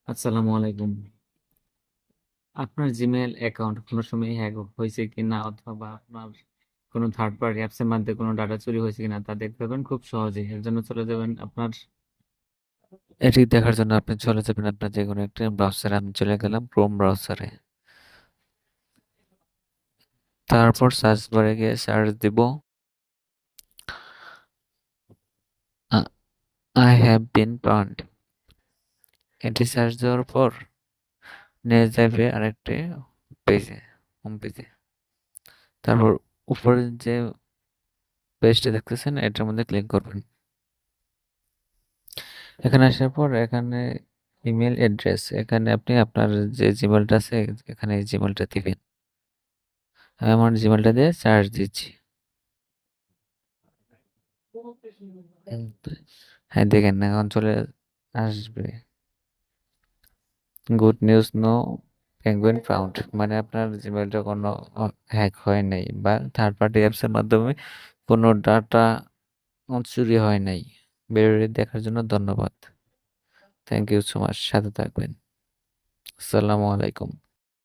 আসসালামু আলাইকুম। আপনার জিমেইল অ্যাকাউন্ট কোনো সময় হ্যাক হয়েছে কিনা অথবা আপনার কোনো থার্ড পার্টি অ্যাপসের মাধ্যমে কোনো ডাটা চুরি হয়েছে কিনা তা দেখতে পাবেন খুব সহজেই। এর জন্য চলে যাবেন আপনার এটি দেখার জন্য আপনি চলে যাবেন আপনার যে কোনো একটা ব্রাউজারে। আমি চলে গেলাম ক্রোম ব্রাউজারে। তারপর সার্চ বারে গিয়ে সার্চ দিব আই হ্যাভ বিন বার্নড। এটি সার্চ দেওয়ার পর নিয়ে যাবে আরেকটি পেজে, হোম পেজে। তারপর উপরে যে পেজটা দেখতেছেন এটার মধ্যে ক্লিক করবেন। এখানে আসার পর এখানে ইমেল অ্যাড্রেস, এখানে আপনি আপনার যে জিমেলটা আছে এখানে এই জিমেলটা দিবেন। আমি আমার জিমেলটা দিয়ে সার্চ দিচ্ছি। হ্যাঁ, দেখেন এখন চলে আসবে good news, no penguin found, মানে আপনার জিমেলটা কোনো হ্যাক হয় নাই বা থার্ড পার্টি অ্যাপসের মাধ্যমে কোনো ডাটা চুরি হয় নাই। ভিডিওটি দেখার জন্য ধন্যবাদ। থ্যাংক ইউ সো মাচ, সাথে থাকবেন। আসসালামু আলাইকুম।